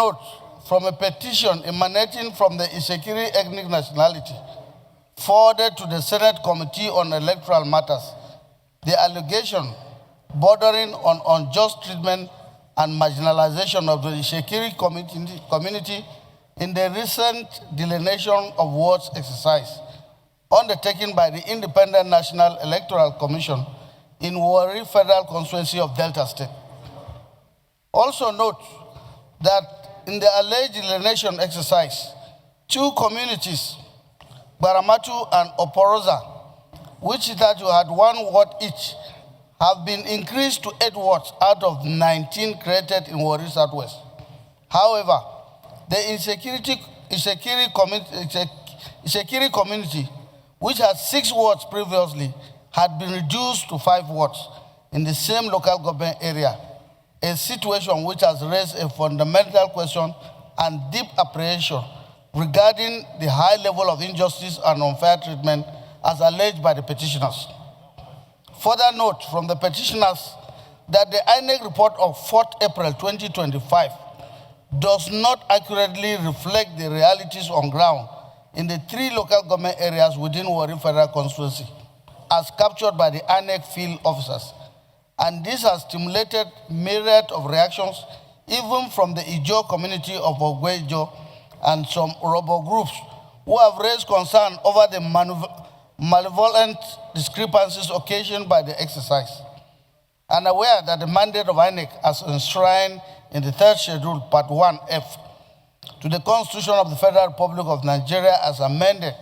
note from a petition emanating from the Itshekiri ethnic nationality forwarded to the Senate Committee on Electoral Matters, the allegation bordering on unjust treatment and marginalization of the Itshekiri community in the recent Delineation of Wards exercise undertaken by the Independent National Electoral Commission in Warri Federal Constituency of Delta State. Also note that in the alleged delineation exercise, two communities, Baramatu and Oporoza, which hitherto had 1 ward each, have been increased to 8 wards out of 19 created in Warri Southwest. However, the Itshekiri community, which had 6 wards previously, had been reduced to 5 wards in the same local government area, a situation which has raised a fundamental question and deep apprehension regarding the high level of injustice and unfair treatment as alleged by the petitioners. Further note from the petitioners that the INEC report of 4th April 2025 does not accurately reflect the realities on ground in the 3 local government areas within Warri Federal Constituency, as captured by the INEC field officers. And this has stimulated myriad of reactions, even from the Ijaw community of Ijaw and some robo groups who have raised concern over the malevolent discrepancies occasioned by the exercise, and aware that the mandate of INEC as enshrined in the 3rd Schedule, Part 1F, to the Constitution of the Federal Republic of Nigeria as amended,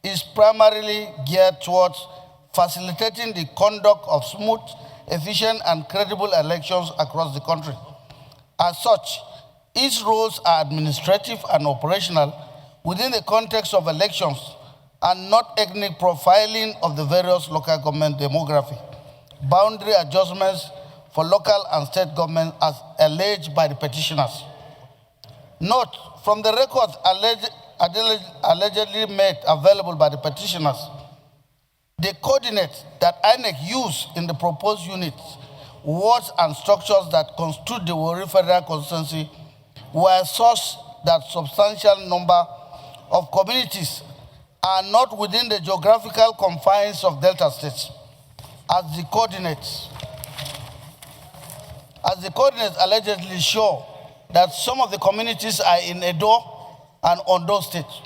is primarily geared towards facilitating the conduct of smooth, efficient, and credible elections across the country. As such, its roles are administrative and operational within the context of elections and not ethnic profiling of the various local government demography, boundary adjustments for local and state governments as alleged by the petitioners. Note, from the records allegedly made available by the petitioners, the coordinates that INEC used in the proposed units, wards, and structures that constitute the Warri Federal Constituency were such that substantial number of communities are not within the geographical confines of Delta states, as the coordinates allegedly show that some of the communities are in Edo and Ondo states.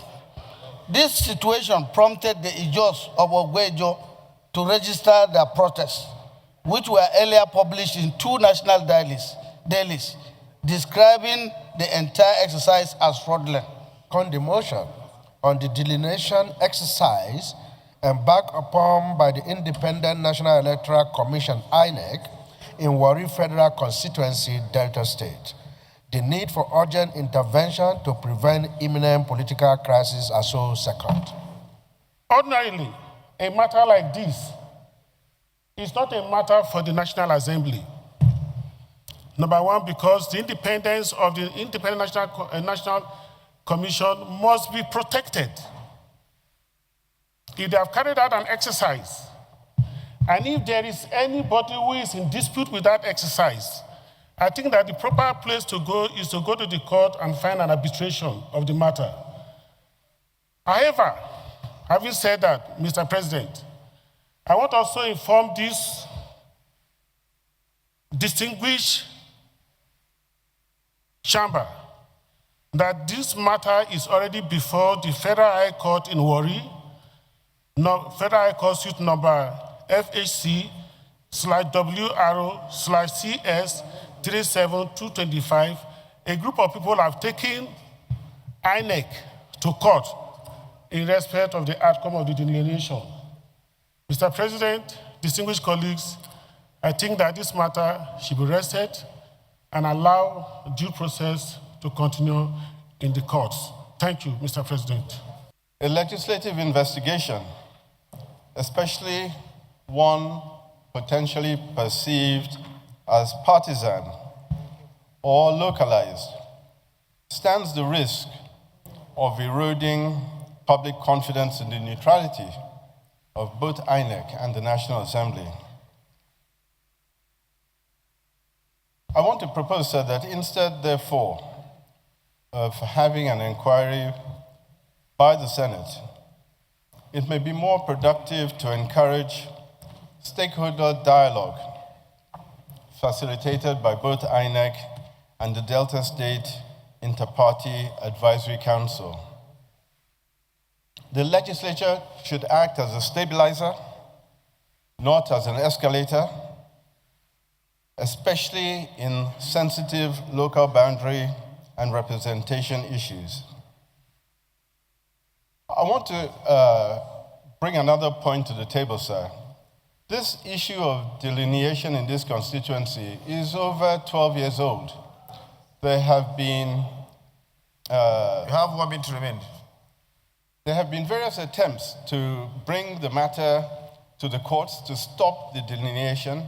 This situation prompted the Ijaws of Ijaw to register their protests, which were earlier published in 2 national dailies, describing the entire exercise as fraudulent. On the motion on the delineation exercise embarked upon by the Independent National Electoral Commission, INEC, in Warri Federal Constituency, Delta State, the need for urgent intervention to prevent imminent political crisis are so second. Ordinarily, a matter like this is not a matter for the National Assembly. Number one, because the independence of the Independent National Commission must be protected. If they have carried out an exercise, and if there is anybody who is in dispute with that exercise, I think that the proper place to go is to go to the court and find an arbitration of the matter. However, having said that, Mr. President, I want also to inform this distinguished chamber that this matter is already before the Federal High Court in Warri, Federal High Court suit number FHC/WRO/CS 37225. A group of people have taken INEC to court in respect of the outcome of the delineation. Mr. President, distinguished colleagues, I think that this matter should be rested and allow due process to continue in the courts. Thank you, Mr. President. A legislative investigation, especially one potentially perceived as partisan or localized, stands the risk of eroding public confidence in the neutrality of both INEC and the National Assembly. I want to propose, sir, that instead, therefore, of having an inquiry by the Senate, it may be more productive to encourage stakeholder dialogue facilitated by both INEC and the Delta State Inter-Party Advisory Council. The legislature should act as a stabilizer, not as an escalator, especially in sensitive local boundary and representation issues. I want to bring another point to the table, sir. This issue of delineation in this constituency is over 12 years old. There have been... You have 1 minute remain. There have been various attempts to bring the matter to the courts to stop the delineation,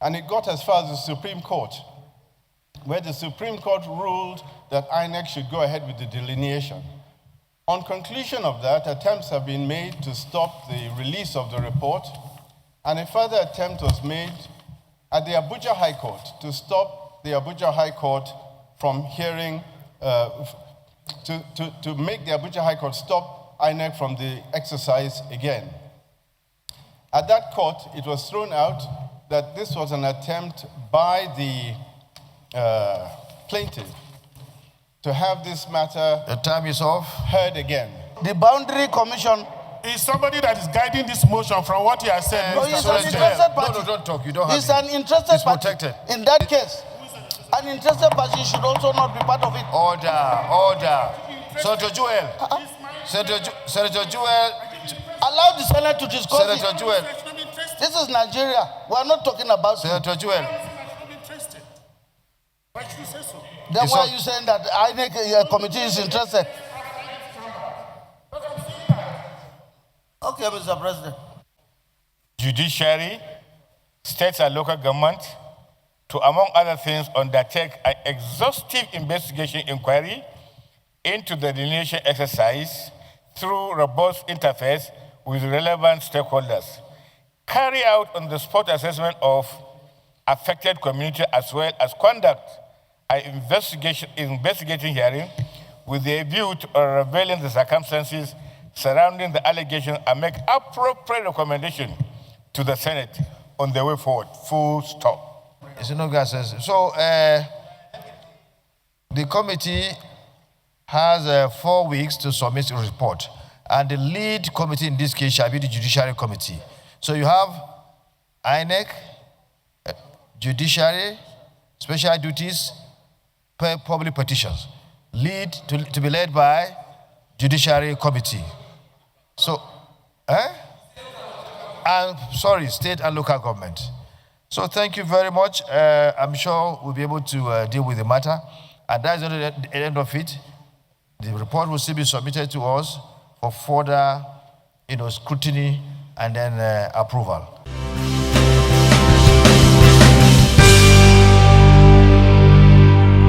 and it got as far as the Supreme Court, where the Supreme Court ruled that INEC should go ahead with the delineation. On conclusion of that, attempts have been made to stop the release of the report, and a further attempt was made at the Abuja High Court to stop the Abuja High Court from hearing, to make the Abuja High Court stop INEC from the exercise again. At that court, it was thrown out that this was an attempt by the plaintiff to have this matter The time is off. heard again. The Boundary Commission. Is somebody that is guiding this motion from what he has said? No, Mr. he's an President? interested party. No, don't talk. You don't have He's it. an interested It's party. protected. In that case, an interested party should also not be part of it. Order. Senator Joel. Senator Joel. Allow the Senate to discuss Senator it. Joel. This is Nigeria. We are not talking about it. Senator Joel. Why should you say so? Then It's why on- are you saying that the INEC committee is interested? Okay, Mr. President. Judiciary, states and local government to, among other things, undertake an exhaustive investigation inquiry into the delineation exercise through robust interface with relevant stakeholders, carry out on-the-spot assessment of affected community as well as conduct an investigating hearing with a view to revealing the circumstances surrounding the allegation and make appropriate recommendation to the Senate on the way forward. Full stop. So, the committee has 4 weeks to submit a report, and the lead committee in this case shall be the Judiciary Committee. So you have INEC, Judiciary, Special Duties, Public Petitions. Lead to be led by Judiciary Committee. So, state and local government. So thank you very much. I'm sure we'll be able to deal with the matter. And that's not the end of it. The report will still be submitted to us for further, scrutiny and then approval.